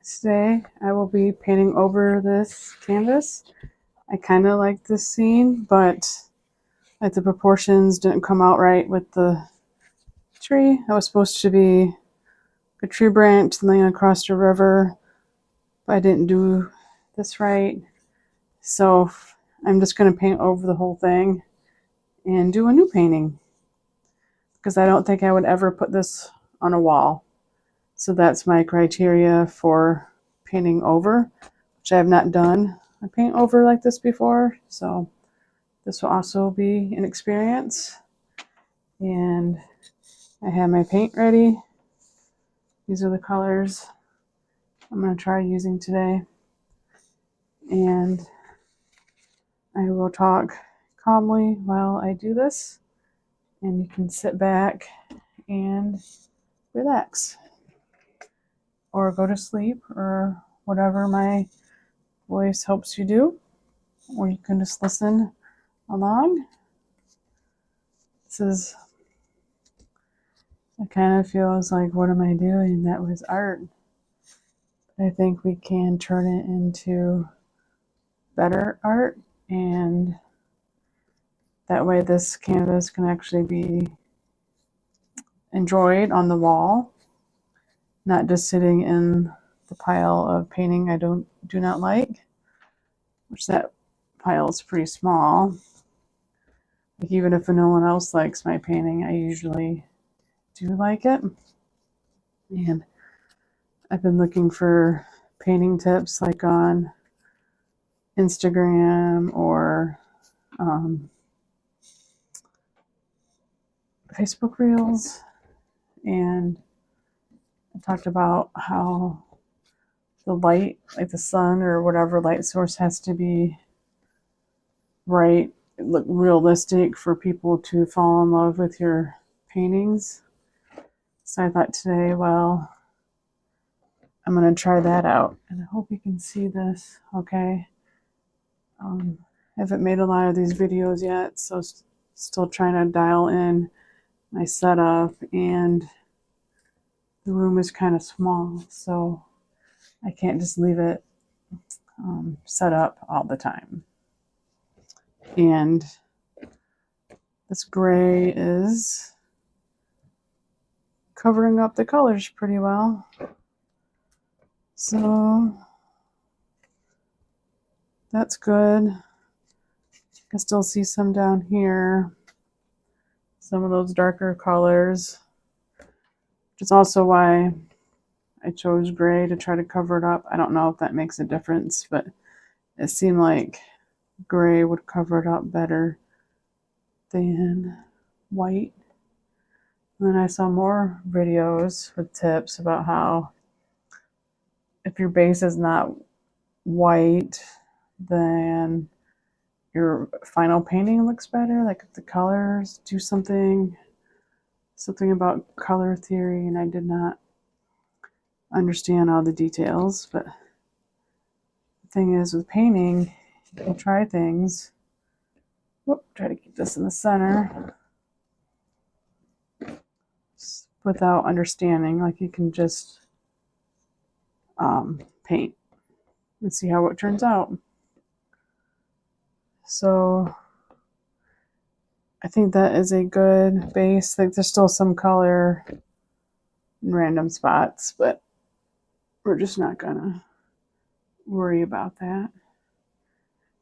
Today I will be painting over this canvas. I kind of like this scene, but like the proportions didn't come out right with the tree. That was supposed to be a tree branch laying across a river, but I didn't do this right. So I'm just going to paint over the whole thing and do a new painting because I don't think I would ever put this on a wall. So that's my criteria for painting over, which I have not done a paint over like this before. So this will also be an experience. And I have my paint ready. These are the colors I'm going to try using today. And I will talk calmly while I do this. And you can sit back and relax or go to sleep or whatever my voice helps you do, or you can just listen along. It kind of feels like, what am I doing? That was art. I think we can turn it into better art, and that way this canvas can actually be enjoyed on the wall, not just sitting in the pile of painting I do not like, which that pile is pretty small. Like, even if no one else likes my painting, I usually do like it. And I've been looking for painting tips like on Instagram or Facebook Reels, and I talked about how the light, like the sun or whatever light source, has to be right, look realistic for people to fall in love with your paintings. So I thought today, well, I'm going to try that out, and I hope you can see this okay. I haven't made a lot of these videos yet, so still trying to dial in my setup, and the room is kind of small, so I can't just leave it set up all the time. And this gray is covering up the colors pretty well. So that's good. I can still see some down here, some of those darker colors, which is also why I chose gray to try to cover it up. I don't know if that makes a difference, but it seemed like gray would cover it up better than white. And then I saw more videos with tips about how if your base is not white, then your final painting looks better. Like if the colors do something about color theory, and I did not understand all the details. But the thing is, with painting, you can try things. Whoop, try to keep this in the center without understanding. Like, you can just paint and see how it turns out. So I think that is a good base. Like, there's still some color in random spots, but we're just not gonna worry about that.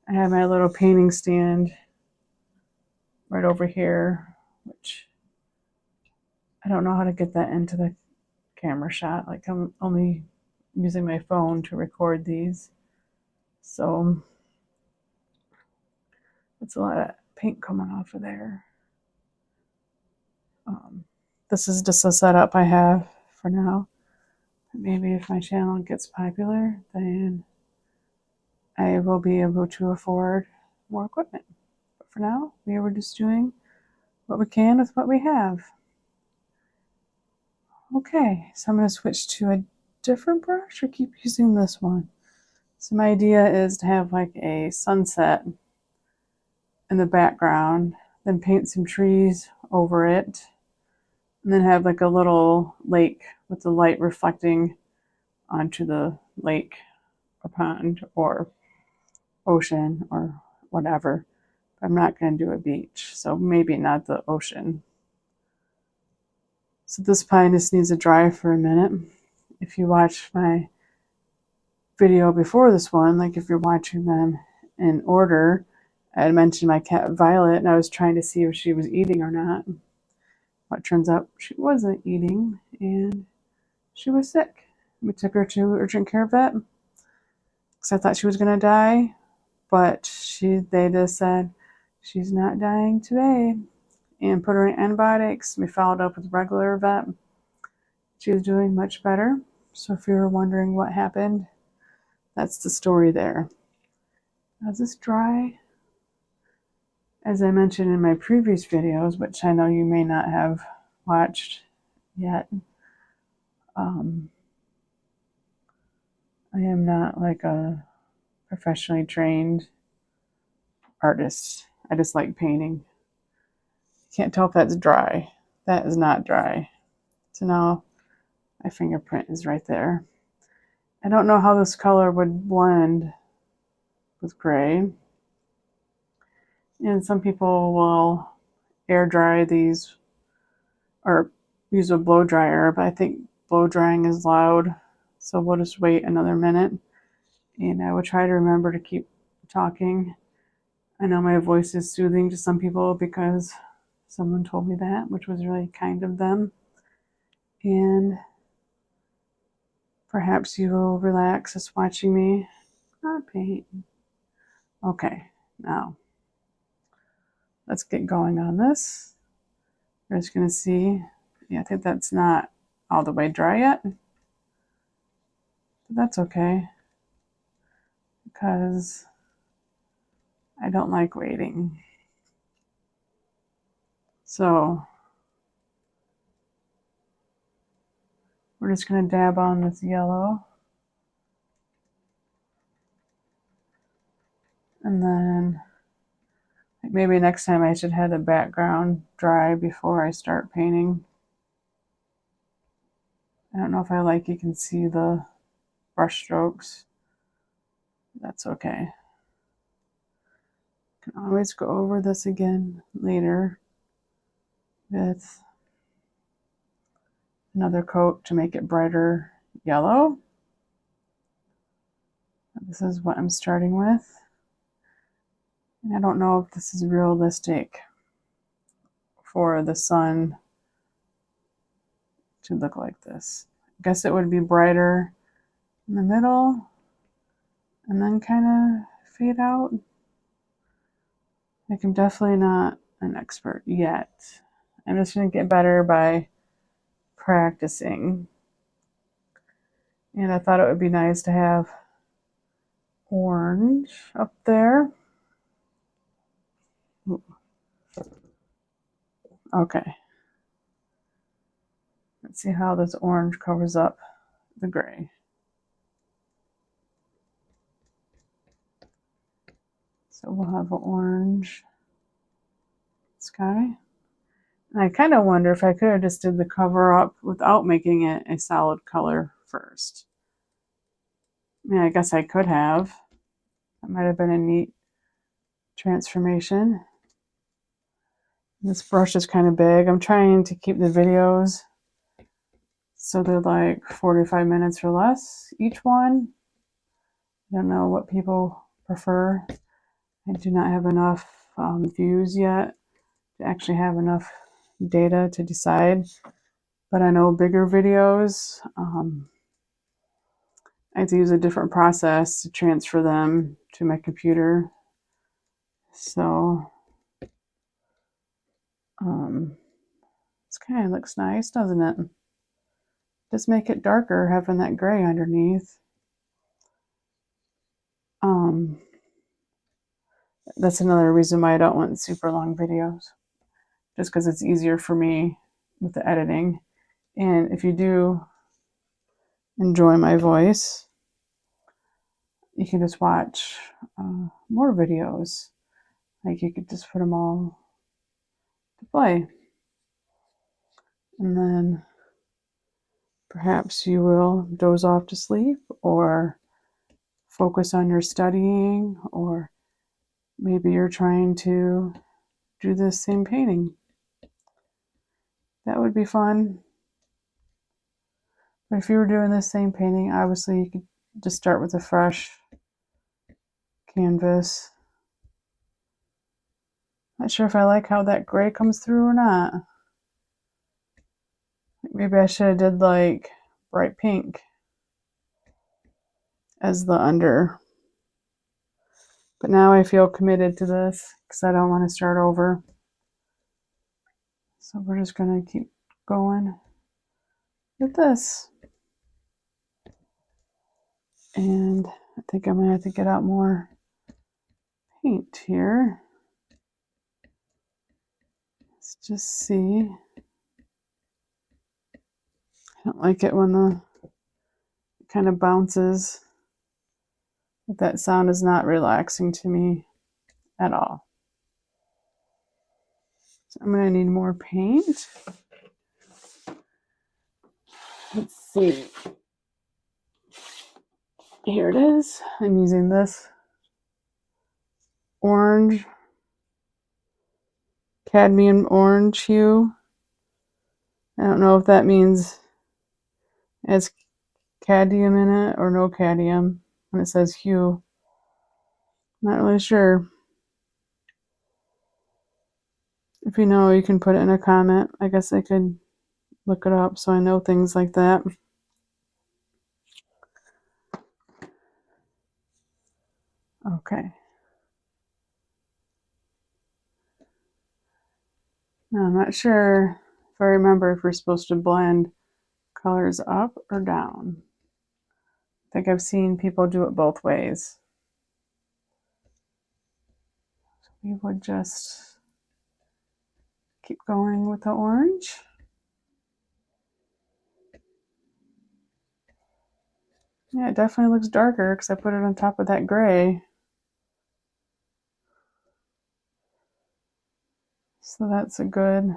I have my little painting stand right over here, which I don't know how to get that into the camera shot. Like, I'm only using my phone to record these, so it's a lot of paint coming off of there. This is just a setup I have for now. Maybe if my channel gets popular, then I will be able to afford more equipment. But for now, we were just doing what we can with what we have. Okay, so I'm going to switch to a different brush or keep using this one. So my idea is to have like a sunset in the background, then paint some trees over it, and then have like a little lake with the light reflecting onto the lake or pond or ocean or whatever. I'm not going to do a beach, so maybe not the ocean. So this pie just needs to dry for a minute. If you watch my video before this one, like if you're watching them in order, I had mentioned my cat Violet, and I was trying to see if she was eating or not. Well, it turns out she wasn't eating, and she was sick. We took her to urgent care vet because I thought she was going to die, but they just said she's not dying today and put her on antibiotics. We followed up with regular vet. She was doing much better. So if you're wondering what happened, that's the story there. Now, is this dry? As I mentioned in my previous videos, which I know you may not have watched yet, I am not like a professionally trained artist. I just like painting. Can't tell if that's dry. That is not dry. So now my fingerprint is right there. I don't know how this color would blend with gray. And some people will air dry these or use a blow dryer, but I think blow drying is loud. So we'll just wait another minute. And I will try to remember to keep talking. I know my voice is soothing to some people because someone told me that, which was really kind of them. And perhaps you will relax just watching me not paint. Okay, now let's get going on this. We're just going to see. Yeah, I think that's not all the way dry yet. But that's okay because I don't like waiting. So we're just going to dab on this yellow. And then maybe next time I should have the background dry before I start painting. I don't know if you can see the brush strokes. That's okay. Can always go over this again later with another coat to make it brighter yellow. This is what I'm starting with. And I don't know if this is realistic for the sun to look like this. I guess it would be brighter in the middle and then kind of fade out. Like I'm definitely not an expert yet. I'm just going to get better by practicing. And I thought it would be nice to have orange up there. Okay. Let's see how this orange covers up the gray. So we'll have an orange sky. And I kind of wonder if I could have just did the cover up without making it a solid color first. I mean, I guess I could have. That might have been a neat transformation. This brush is kind of big. I'm trying to keep the videos so they're like 45 minutes or less each one. I don't know what people prefer. I do not have enough views yet to actually have enough data to decide. But I know bigger videos, I have to use a different process to transfer them to my computer. So this kind of looks nice, doesn't it? Just make it darker, having that gray underneath. That's another reason why I don't want super long videos, just because it's easier for me with the editing. And if you do enjoy my voice, you can just watch more videos. Like you could just put them all to play. And then Perhaps you will doze off to sleep or focus on your studying, or maybe you're trying to do this same painting. That would be fun. But if you were doing this same painting, obviously you could just start with a fresh canvas. Not sure if I like how that gray comes through or not. Maybe I should have did like bright pink as the under. But now I feel committed to this because I don't want to start over. So we're just going to keep going with this. And I think I'm going to have to get out more paint here. Let's just see. I don't like it when it kind of bounces. That sound is not relaxing to me at all. So I'm going to need more paint. Let's see. Here it is. I'm using this orange, cadmium orange hue. I don't know if that means it has cadmium in it or no cadmium when it says hue. Not really sure. If you know, you can put it in a comment. I guess I could look it up so I know things like that. Okay. Now I'm not sure if I remember if we're supposed to blend colors up or down. I think I've seen people do it both ways. So we would just keep going with the orange. Yeah, it definitely looks darker because I put it on top of that gray. So that's a good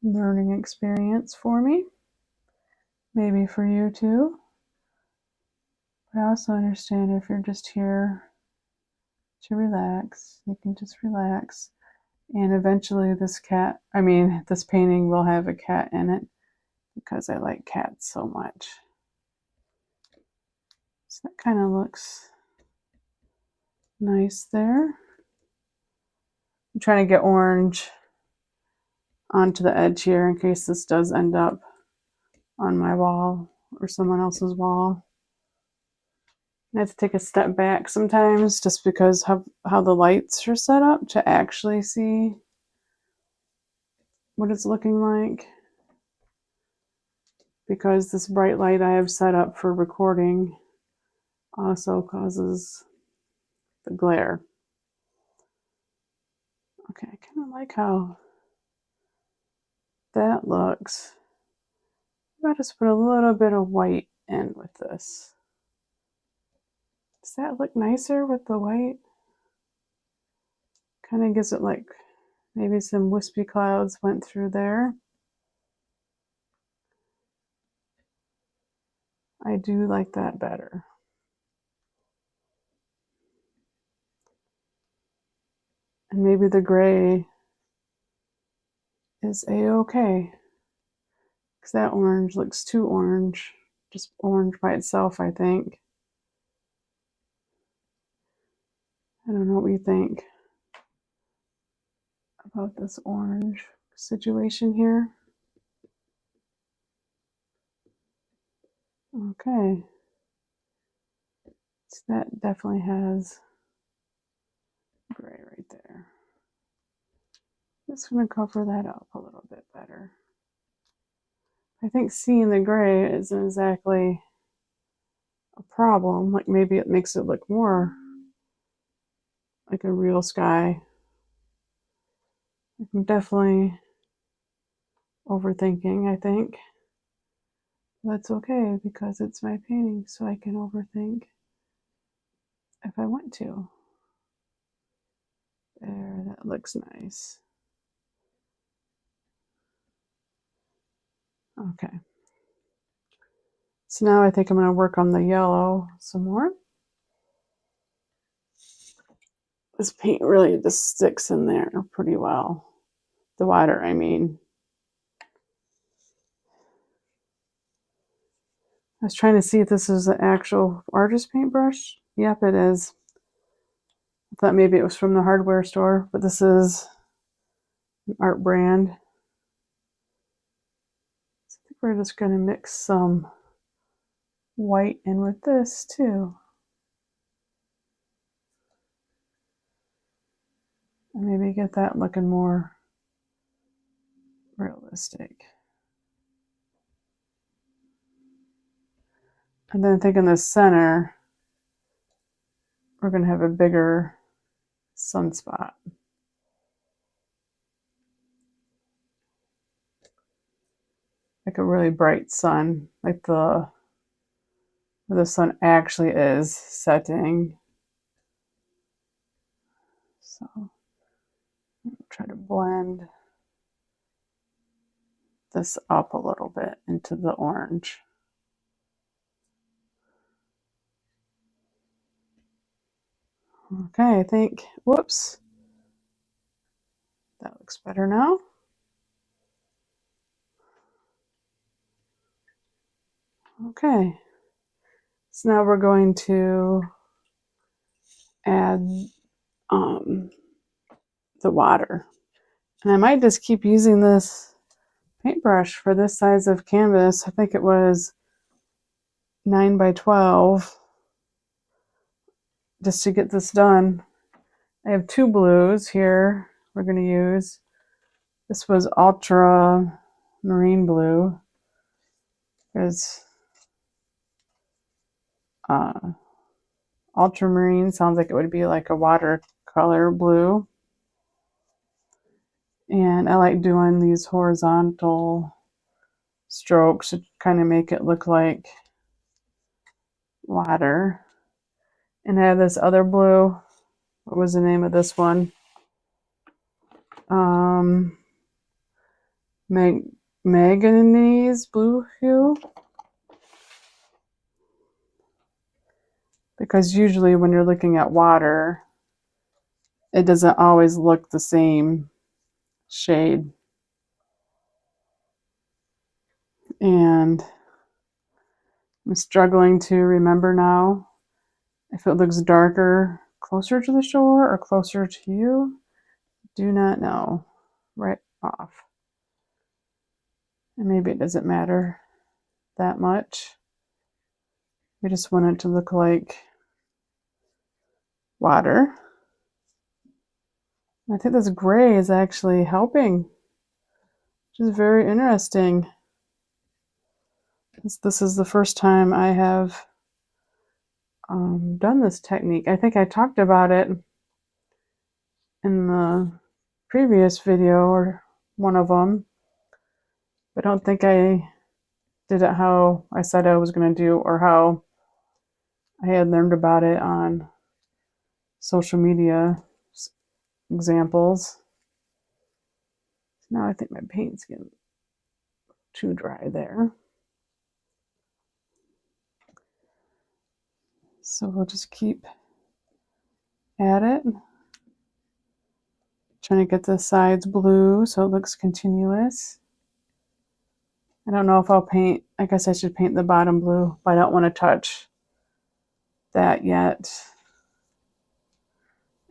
learning experience for me. Maybe for you too. But I also understand if you're just here to relax, you can just relax. And eventually this painting will have a cat in it because I like cats so much. So that kind of looks nice there. I'm trying to get orange onto the edge here in case this does end up on my wall or someone else's wall. I have to take a step back sometimes just because how the lights are set up to actually see what it's looking like. Because this bright light I have set up for recording also causes the glare. Okay, I kind of like how that looks. I'll just put a little bit of white in with this. Does that look nicer with the white? Kind of gives it like maybe some wispy clouds went through there. I do like that better. And maybe the gray is a-okay. Because that orange looks too orange. Just orange by itself, I think. I don't know what you think about this orange situation here. Okay. So that definitely has gray right there. Just going to cover that up a little bit better. I think seeing the gray isn't exactly a problem. Like maybe it makes it look more like a real sky. I'm definitely overthinking, I think. That's okay because it's my painting, so I can overthink if I want to. There, that looks nice. Okay. So now I think I'm going to work on the yellow some more. This paint really just sticks in there pretty well. The water, I mean. I was trying to see if this is an actual artist paintbrush. Yep, it is. I thought maybe it was from the hardware store, but this is an art brand. So I think we're just going to mix some white in with this too. And maybe get that looking more realistic. And then I think in the center, we're going to have a bigger sunspot. Like a really bright sun, like where the sun actually is setting. So try to blend this up a little bit into the orange. Okay, I think, whoops, that looks better now. Okay, so now we're going to add the water. And I might just keep using this paintbrush for this size of canvas. I think it was 9 by 12 just to get this done. I have two blues here we're going to use. This was ultra marine blue. There's ultramarine sounds like it would be like a watercolor blue. And I like doing these horizontal strokes to kind of make it look like water. And I have this other blue. What was the name of this one? Manganese blue hue. Because usually when you're looking at water, it doesn't always look the same shade. And I'm struggling to remember now if it looks darker closer to the shore or closer to you. Do not know right off. And maybe it doesn't matter that much. We just want it to look like water. I think this gray is actually helping, which is very interesting. This is the first time I have done this technique. I think I talked about it in the previous video or one of them, but I don't think I did it how I said I was going to do or how I had learned about it on social media examples. Now I think my paint's getting too dry there. So we'll just keep at it. Trying to get the sides blue so it looks continuous. I don't know if I'll paint, I guess I should paint the bottom blue, but I don't want to touch that yet.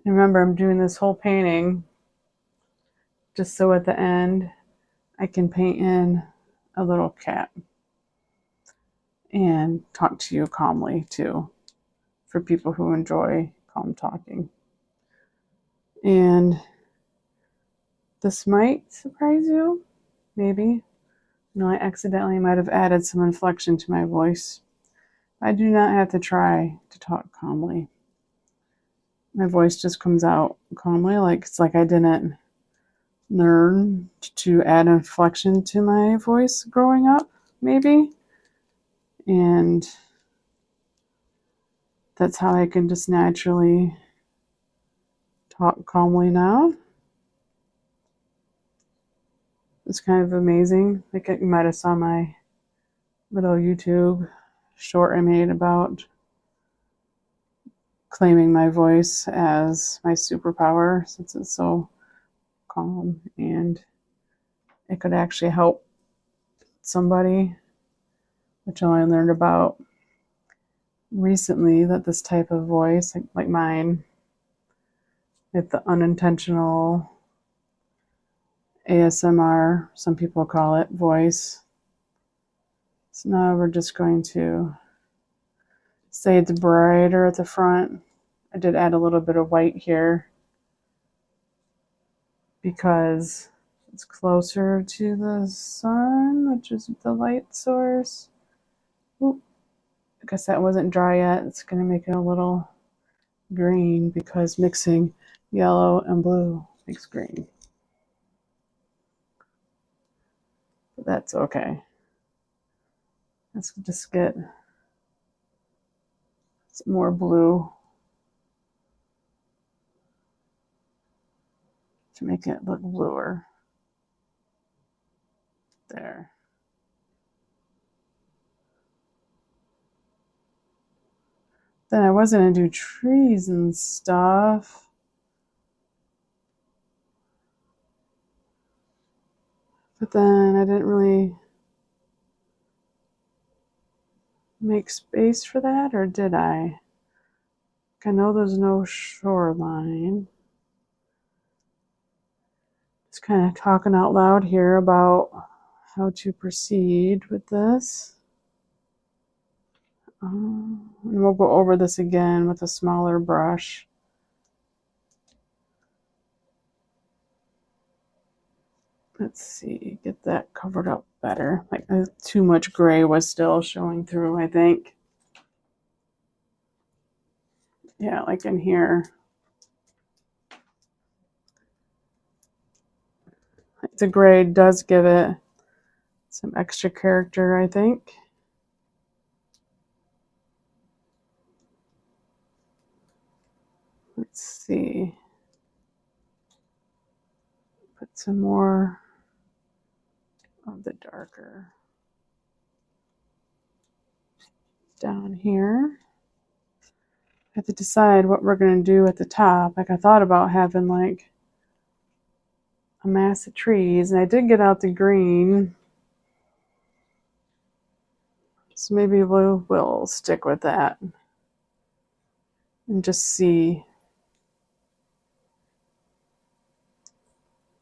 Remember, I'm doing this whole painting just so at the end I can paint in a little cat and talk to you calmly too, for people who enjoy calm talking. And this might surprise you, maybe. No, I accidentally might have added some inflection to my voice. I do not have to try to talk calmly. My voice just comes out calmly, like it's like I didn't learn to add inflection to my voice growing up, maybe. And that's how I can just naturally talk calmly now. It's kind of amazing. Like you might have saw my little YouTube short I made about claiming my voice as my superpower, since it's so calm and it could actually help somebody, which I only learned about recently, that this type of voice, like mine, with the unintentional ASMR, some people call it, voice. So now we're just going to say it's brighter at the front. I did add a little bit of white here because it's closer to the sun, which is the light source. Oop, I guess that wasn't dry yet. It's going to make it a little green because mixing yellow and blue makes green. But that's okay. Let's just get some more blue to make it look bluer. There. Then I was going to do trees and stuff. But then I didn't really make space for that, or did I? I know there's no shoreline. Just kind of talking out loud here about how to proceed with this. And we'll go over this again with a smaller brush. Let's see, get that covered up better. Like too much gray was still showing through, I think. Yeah, like in here. The gray does give it some extra character, I think. Let's see. Put some more of the darker down here. I have to decide what we're going to do at the top. Like I thought about having like a mass of trees, and I did get out the green. So maybe we'll stick with that and just see.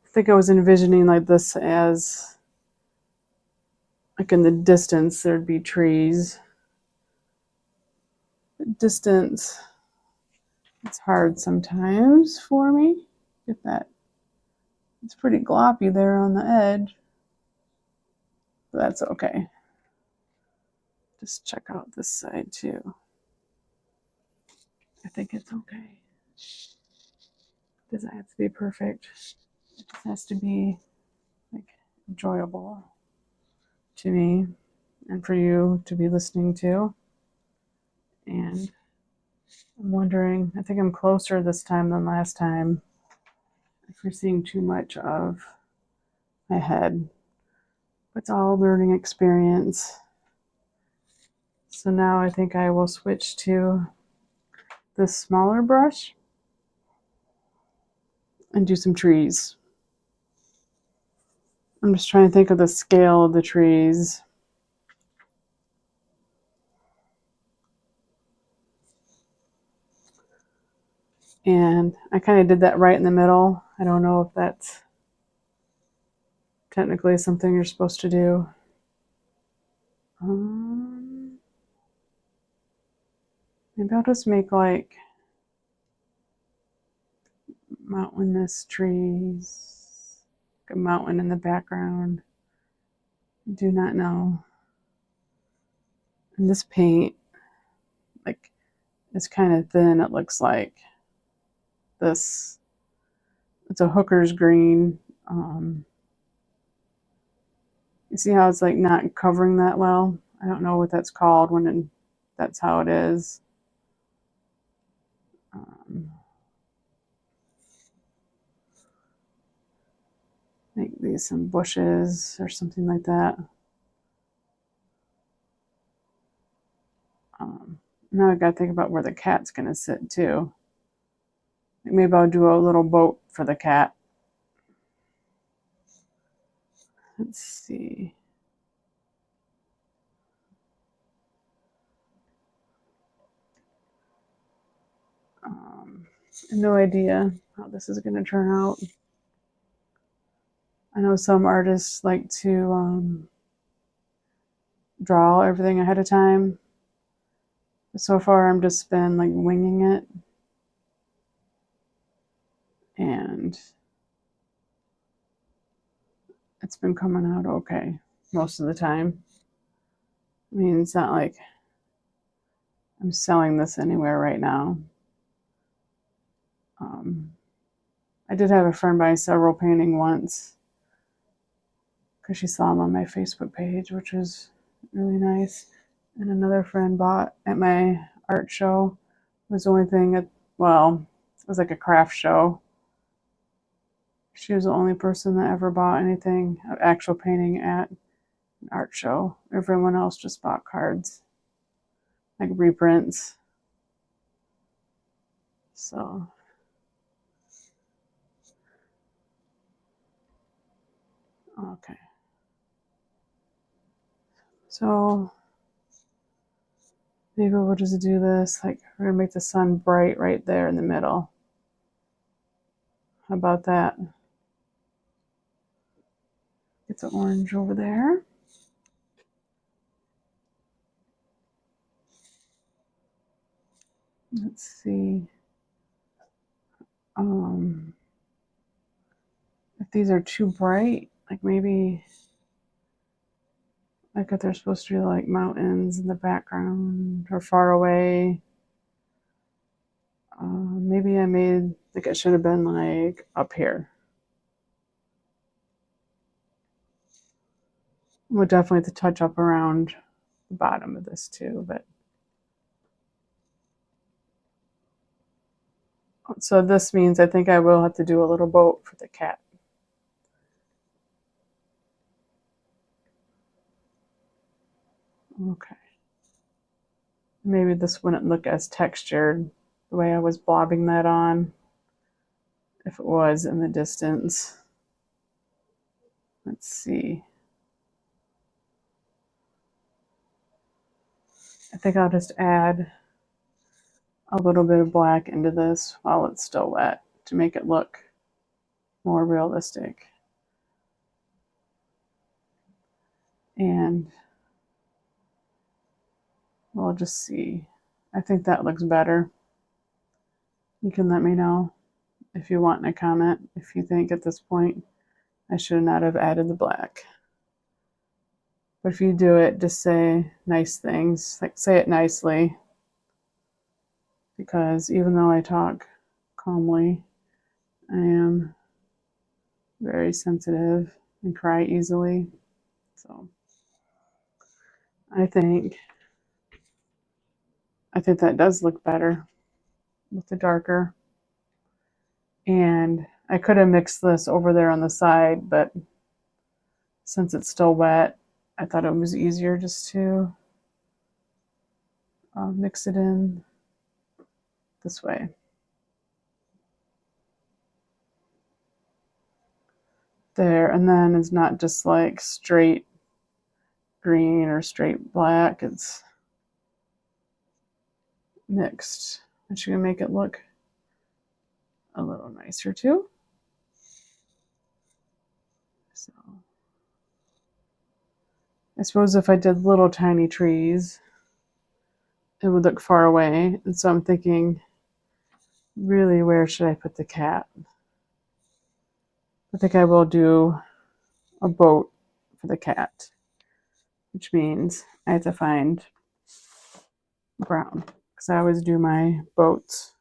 I think I was envisioning like this as like in the distance there'd be trees. Distance, it's hard sometimes for me. Get that. It's pretty gloppy there on the edge, but that's okay. Just check out this side too. I think it's okay. It doesn't have to be perfect. It just has to be like enjoyable to me and for you to be listening to. And I'm wondering, I think I'm closer this time than last time. If you're seeing too much of my head, it's all a learning experience. So now I think I will switch to this smaller brush and do some trees. I'm just trying to think of the scale of the trees. And I kind of did that right in the middle. I don't know if that's technically something you're supposed to do. Maybe I'll just make like mountainous trees, like a mountain in the background. I do not know. And this paint, like, it's kind of thin. It looks like this. It's a hooker's green. You see how it's like not covering that well? I don't know what that's called when that's how it is. Make these some bushes or something like that. Now I gotta think about where the cat's gonna sit too. Maybe I'll do a little boat for the cat. Let's see. No idea how this is gonna turn out. I know some artists like to draw everything ahead of time. So far, I'm just been like winging it, and it's been coming out okay most of the time. I mean, it's not like I'm selling this anywhere right now. I did have a friend buy several painting once because she saw them on my Facebook page, which was really nice. And another friend bought at my art show. It was the only thing at, well, it was like a craft show. She was the only person that ever bought anything, actual painting at an art show. Everyone else just bought cards, like reprints. So, okay. So, maybe we'll just do this. Like, we're gonna make the sun bright right there in the middle. How about that? Get the orange over there. Let's see. If these are too bright, like maybe, like if they're supposed to be like mountains in the background or far away. Maybe I made, like it should have been like up here. We'll definitely have to touch up around the bottom of this too, but. So this means I think I will have to do a little boat for the cat. Okay. Maybe this wouldn't look as textured the way I was blobbing that on if it was in the distance. Let's see. I think I'll just add a little bit of black into this while it's still wet to make it look more realistic. And we'll just see. I think that looks better. You can let me know if you want in a comment if you think at this point I should not have added the black. But if you do it, just say nice things, like say it nicely, because even though I talk calmly, I am very sensitive and cry easily. So I think that does look better with the darker. And I could have mixed this over there on the side, but since it's still wet, I thought it was easier just to mix it in this way. There, and then it's not just like straight green or straight black, it's mixed, which can make it look a little nicer too. So I suppose if I did little tiny trees, it would look far away. And so I'm thinking, really, where should I put the cat? I think I will do a boat for the cat, which means I have to find brown because I always do my boats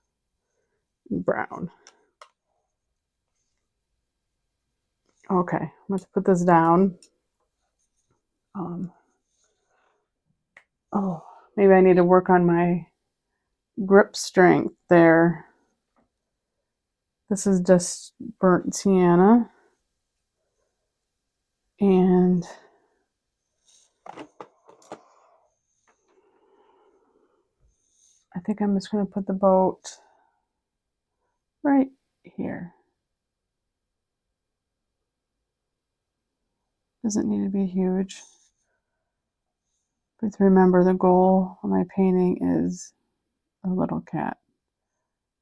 in brown. Okay, let's put this down. Oh, maybe I need to work on my grip strength there. This is just burnt sienna. And think I'm just going to put the boat right here. Doesn't need to be huge. But remember, the goal of my painting is a little cat.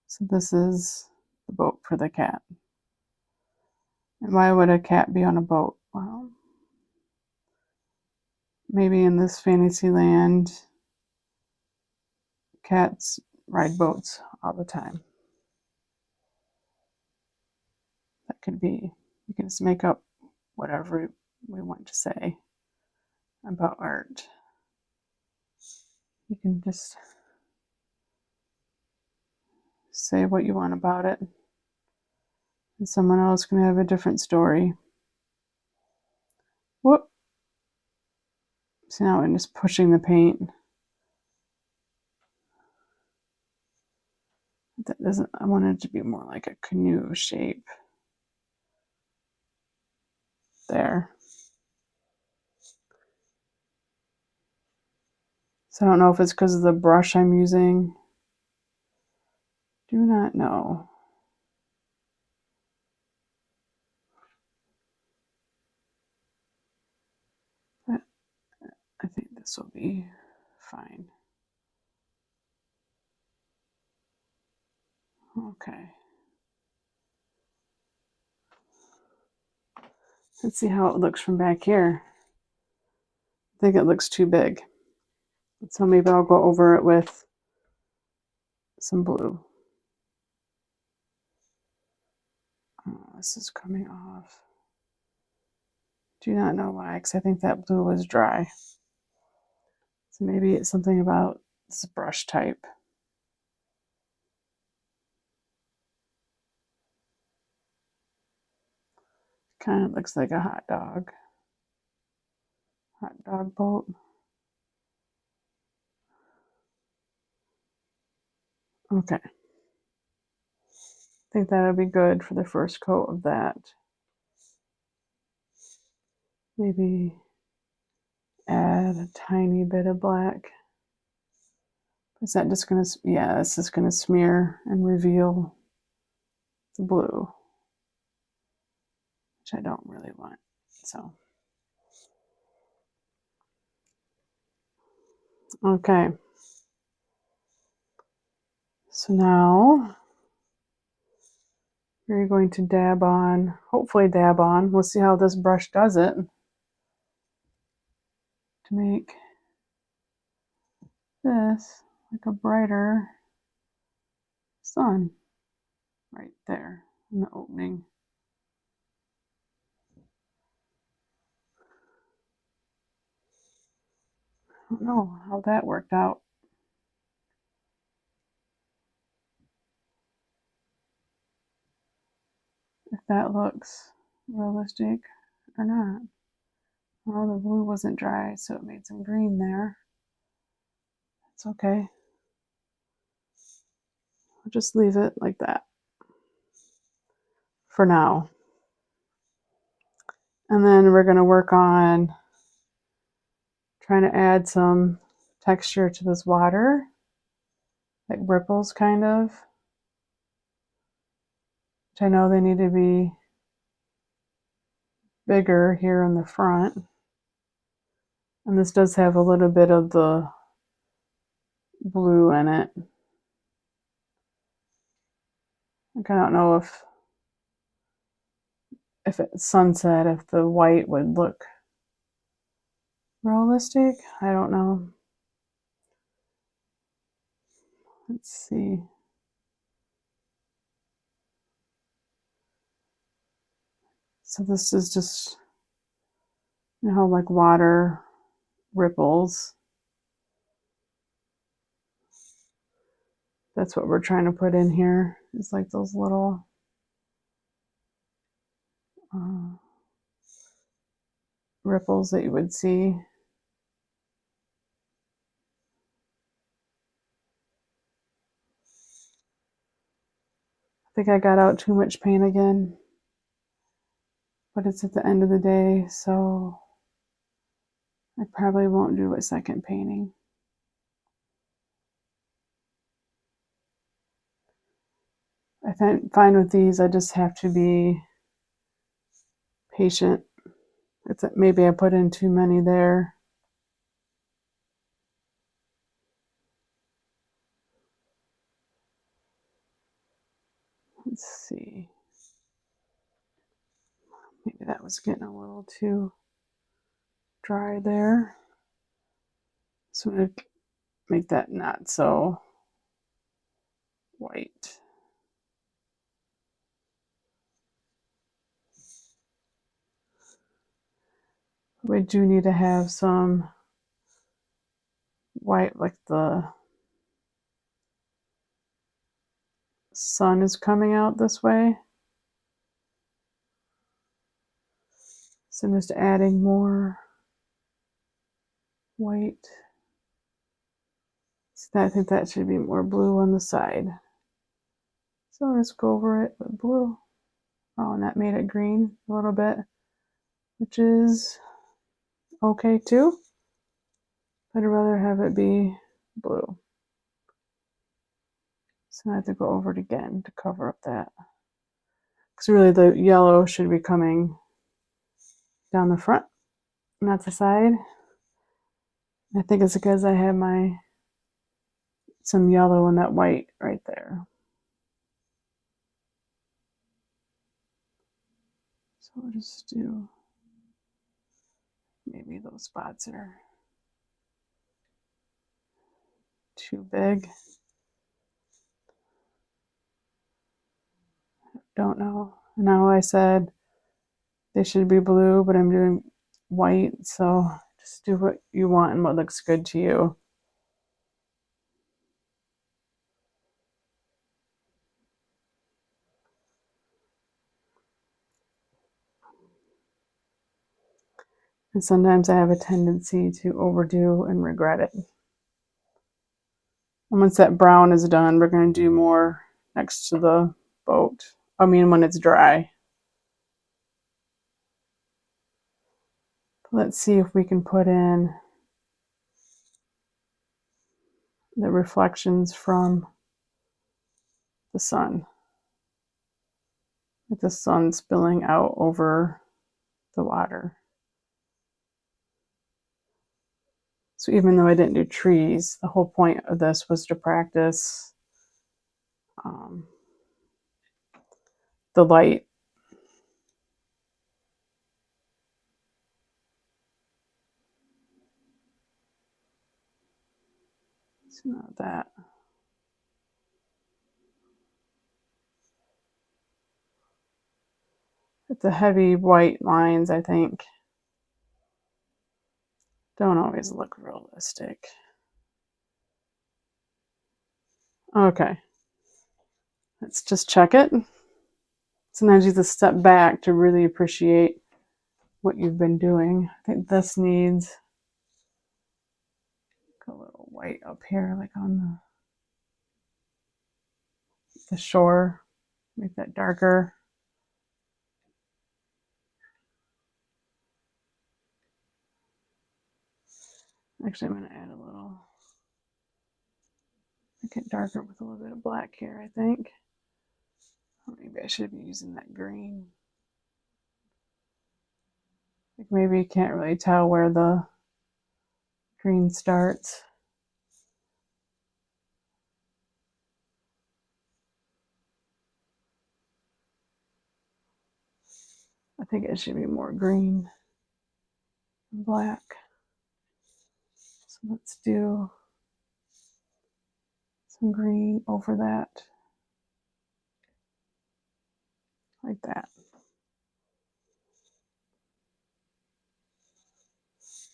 So this is the boat for the cat. And why would a cat be on a boat? Well, maybe in this fantasy land, cats ride boats all the time. That could be, you can just make up whatever we want to say about art. You can just say what you want about it, and someone else can have a different story. Whoop! So now I'm just pushing the paint. That doesn't, I want it to be more like a canoe shape. There. So I don't know if it's because of the brush I'm using. Do not know. But I think this will be fine. Okay. Let's see how it looks from back here. I think it looks too big. So maybe I'll go over it with some blue. Oh, this is coming off. Do not know why, because I think that blue was dry. So maybe it's something about this brush type. Kind of looks like a hot dog. Hot dog boat. Okay. I think that'll be good for the first coat of that. Maybe add a tiny bit of black. Is that just going to, yeah, this is going to smear and reveal the blue, which I don't really want. So, okay. So now we're going to dab on, hopefully dab on. We'll see how this brush does it to make this like a brighter sun right there in the opening. I don't know how that worked out. If that looks realistic or not. Well, the blue wasn't dry, so it made some green there. It's okay. I'll just leave it like that for now. And then we're going to work on trying to add some texture to this water, like ripples kind of, which I know they need to be bigger here in the front. And this does have a little bit of the blue in it. Like, I don't know if it's sunset, if the white would look realistic. I don't know. Let's see. So this is just, you know, like water ripples. That's what we're trying to put in here. It's like those little ripples that you would see. I think I got out too much paint again, but it's at the end of the day, so I probably won't do a second painting. I find with these, I just have to be patient. Maybe I put in too many there. Let's see. Maybe that was getting a little too dry there. So I'm going to make that not so white. We do need to have some white, like the sun is coming out this way. So I'm just adding more white. So I think that should be more blue on the side. So I'll just go over it with blue. Oh, and that made it green a little bit, which is okay too. I'd rather have it be blue. So I have to go over it again to cover up that. Because really the yellow should be coming down the front, not the side. I think it's because I have some yellow and that white right there. So we'll just do, maybe those spots are too big. Don't know. Now I said they should be blue, but I'm doing white. So just do what you want and what looks good to you. And sometimes I have a tendency to overdo and regret it. And once that brown is done, we're going to do more next to the boat. I mean, when it's dry. Let's see if we can put in the reflections from the sun. With the sun spilling out over the water. So even though I didn't do trees, the whole point of this was to practice the light. So not that. But the heavy white lines, I think, don't always look realistic. Okay. Let's just check it. Sometimes you have to step back to really appreciate what you've been doing. I think this needs a little white up here, like on the shore. Make that darker. Actually, I'm going to add a little, make it darker with a little bit of black here, I think. Or maybe I should be using that green. Like maybe you can't really tell where the green starts. I think it should be more green and black. So let's do some green over that. Like that.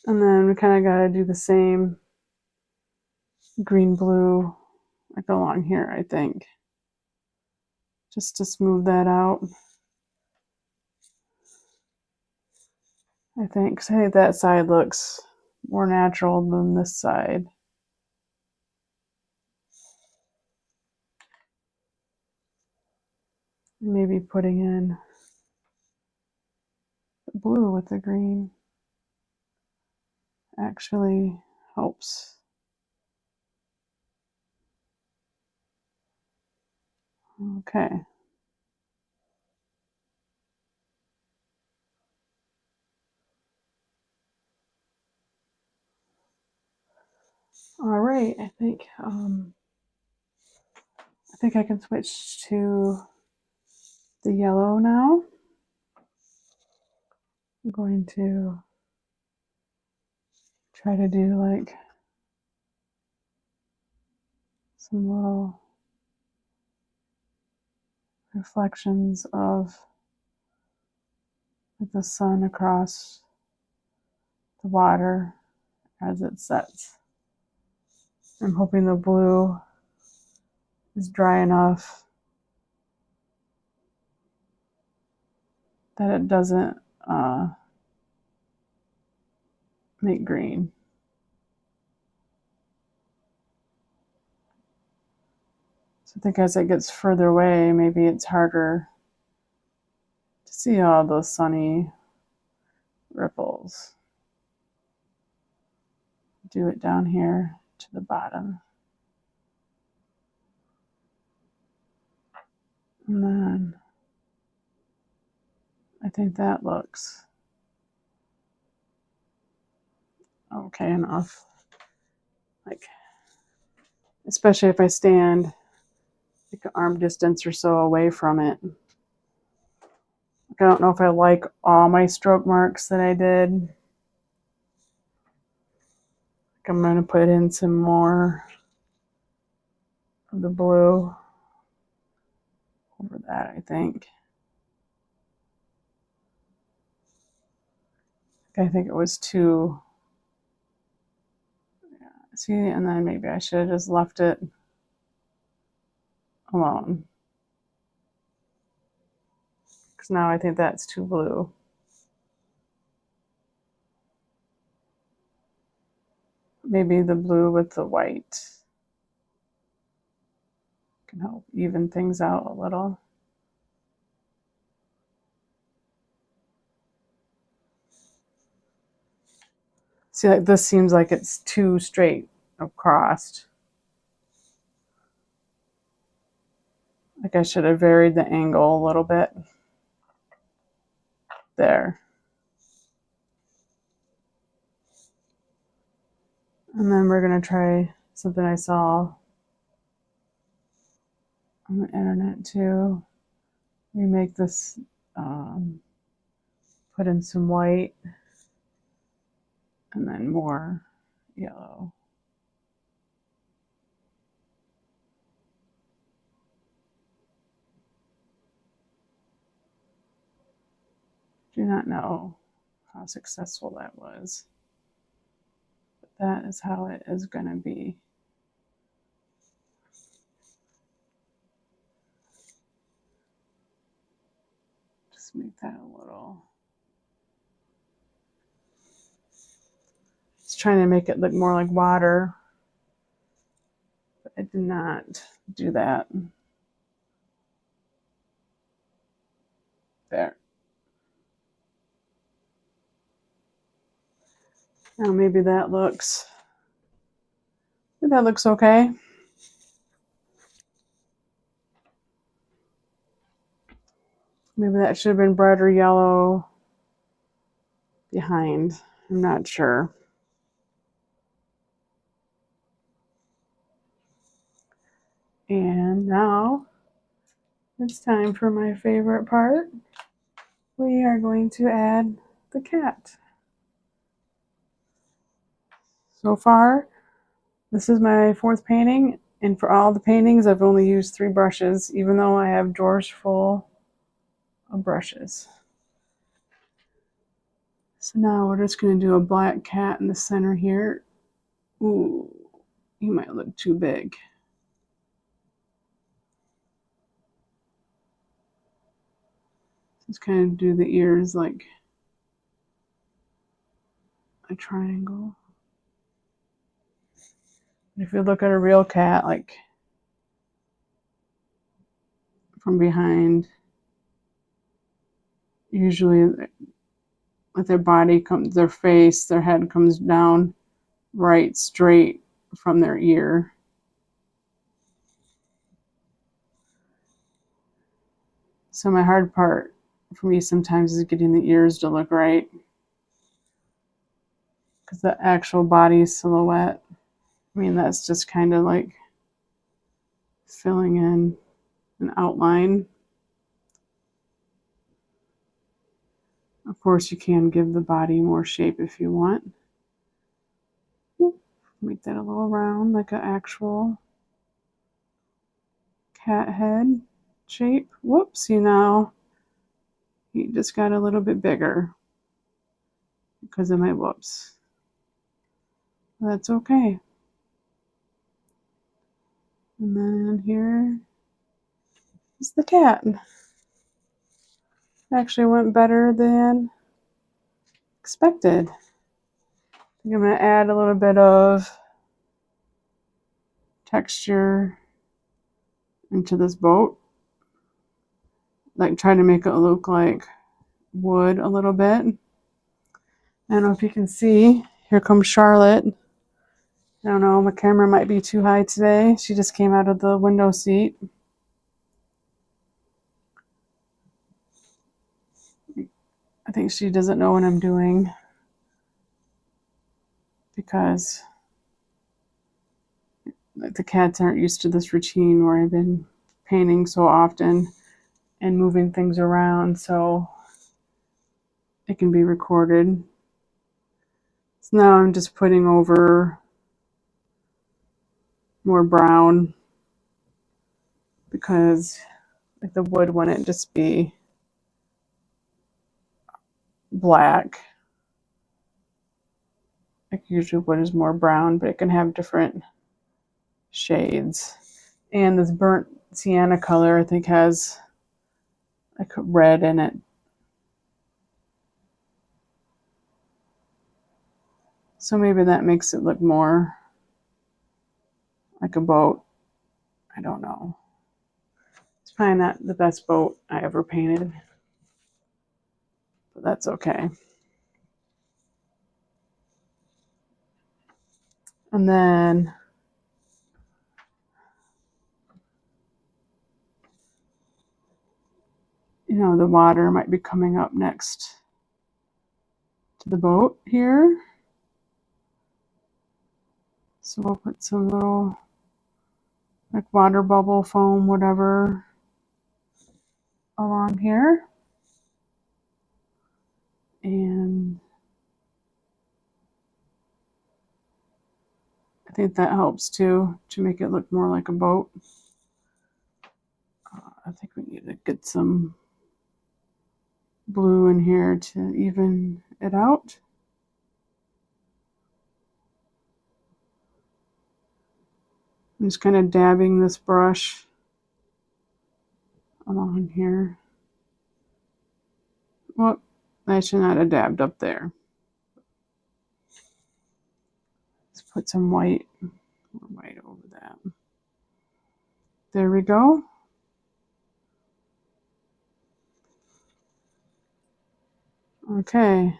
And then we kind of got to do the same green blue like along here, I think. Just to smooth that out. I think, because I think that side looks more natural than this side. Maybe putting in blue with the green actually helps. Okay. All right, I think I can switch to the yellow now. I'm going to try to do like some little reflections of the sun across the water as it sets. I'm hoping the blue is dry enough that it doesn't make green. So I think as it gets further away, maybe it's harder to see all those sunny ripples. Do it down here to the bottom. And then I think that looks okay enough. Like, especially if I stand like an arm distance or so away from it. Like, I don't know if I like all my stroke marks that I did. Like, I'm going to put in some more of the blue over that, I think. I think it was too, see, and then maybe I should have just left it alone. Because now I think that's too blue. Maybe the blue with the white can help even things out a little. See, like this seems like it's too straight across. Like I should have varied the angle a little bit. There. And then we're going to try something I saw on the internet too. We make this, put in some white and then more yellow. Do not know how successful that was, but that is how it is going to be. Just make that a little. Just trying to make it look more like water, but I did not do that. There. Now maybe that looks okay. Maybe that should have been brighter yellow behind. I'm not sure. And now it's time for my favorite part. We are going to add the cat. So far, this is my fourth painting, and for all the paintings, I've only used 3 brushes, even though I have drawers full of brushes. So now we're just going to do a black cat in the center here. Ooh, he might look too big. Just kind of do the ears like a triangle. If you look at a real cat, like from behind, usually like their body comes, their face, their head comes down right straight from their ear. So my hard part for me sometimes is getting the ears to look right, because the actual body silhouette, I mean, that's just kind of like filling in an outline. Of course, you can give the body more shape if you want. Make that a little round, like an actual cat head shape. Whoopsie, now he just got a little bit bigger because of my whoops. That's okay. And then here is the cat. Actually went better than expected. I think I'm going to add a little bit of texture into this boat. Like try to make it look like wood a little bit. I don't know if you can see. Here comes Charlotte. I don't know, my camera might be too high today. She just came out of the window seat. I think she doesn't know what I'm doing because the cats aren't used to this routine where I've been painting so often and moving things around so it can be recorded. So now I'm just putting over more brown because like the wood wouldn't just be black. Like usually wood is more brown, but it can have different shades. And this burnt sienna color I think has like red in it. So maybe that makes it look more like a boat. I don't know. It's probably not the best boat I ever painted, but that's okay. And then the water might be coming up next to the boat here. So we'll put some little like water bubble foam, whatever, along here. And I think that helps too, to make it look more like a boat. I think we need to get some blue in here to even it out. I'm just kind of dabbing this brush along here. Well, I should not have dabbed up there. Let's put some white over that. There we go. Okay.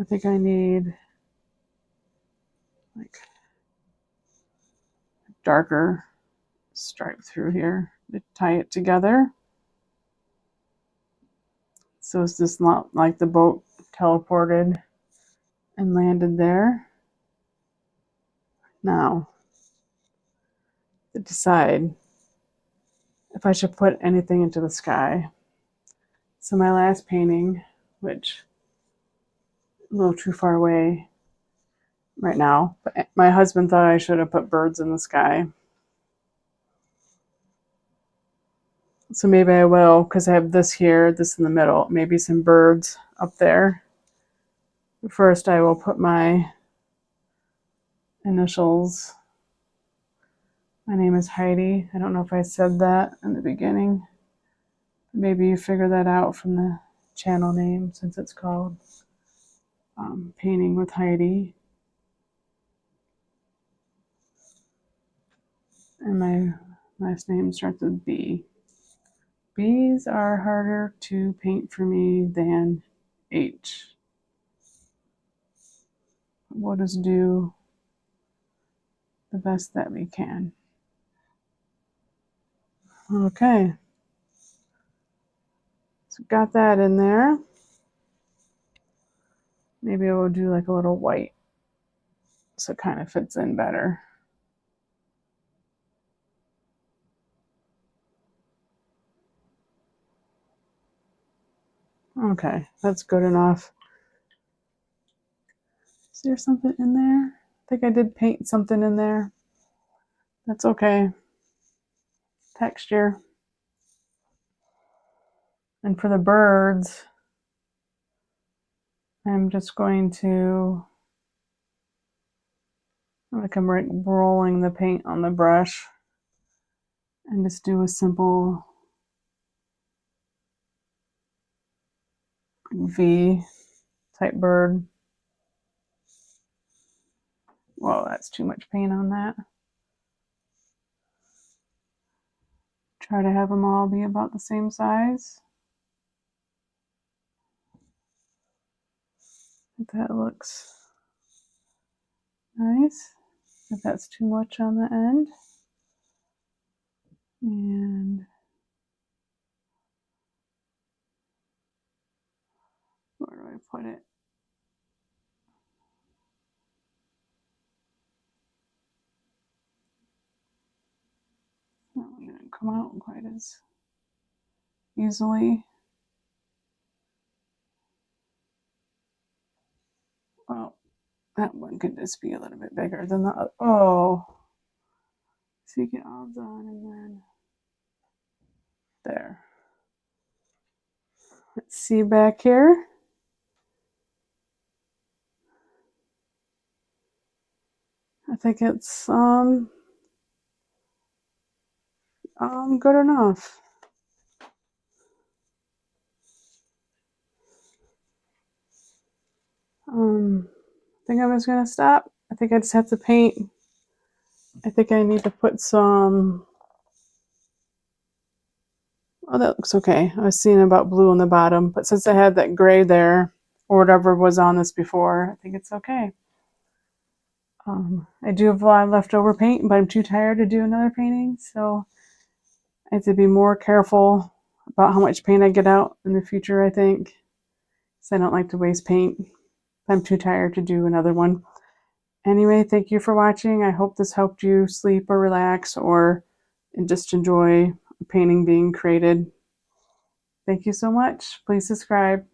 I think I need like a darker stripe through here to tie it together. So it's just not like the boat teleported and landed there. Now, to decide if I should put anything into the sky. So my last painting, which a little too far away right now, but my husband thought I should have put birds in the sky. So maybe I will, because I have this here, this in the middle, maybe some birds up there. First, I will put my initials. My name is Heidi. I don't know if I said that in the beginning. Maybe you figure that out from the channel name, since it's called Painting with Heidi. And my last name starts with B. B's are harder to paint for me than H. We'll just do the best that we can. Okay. So got that in there. Maybe I will do like a little white so it kind of fits in better. Okay, that's good enough. Is there something in there? I think I did paint something in there. That's okay. Texture. And for the birds, I'm just going to, like I'm rolling the paint on the brush and just do a simple V type bird. Whoa, that's too much paint on that. Try to have them all be about the same size. That looks nice. If that's too much on the end. And where do I put it? That one didn't come out quite as easily. Well, that one could just be a little bit bigger than the other. Oh. So you get all done and then there. Let's see back here. I think it's good enough. I think I'm just gonna stop. I think I just have to paint. I think I need to put some. Oh, that looks okay. I was seeing about blue on the bottom, but since I had that gray there, or whatever was on this before, I think it's okay. I do have a lot of leftover paint, but I'm too tired to do another painting, so I have to be more careful about how much paint I get out in the future, I think. So I don't like to waste paint. I'm too tired to do another one. Anyway, thank you for watching. I hope this helped you sleep or relax or just enjoy a painting being created. Thank you so much. Please subscribe.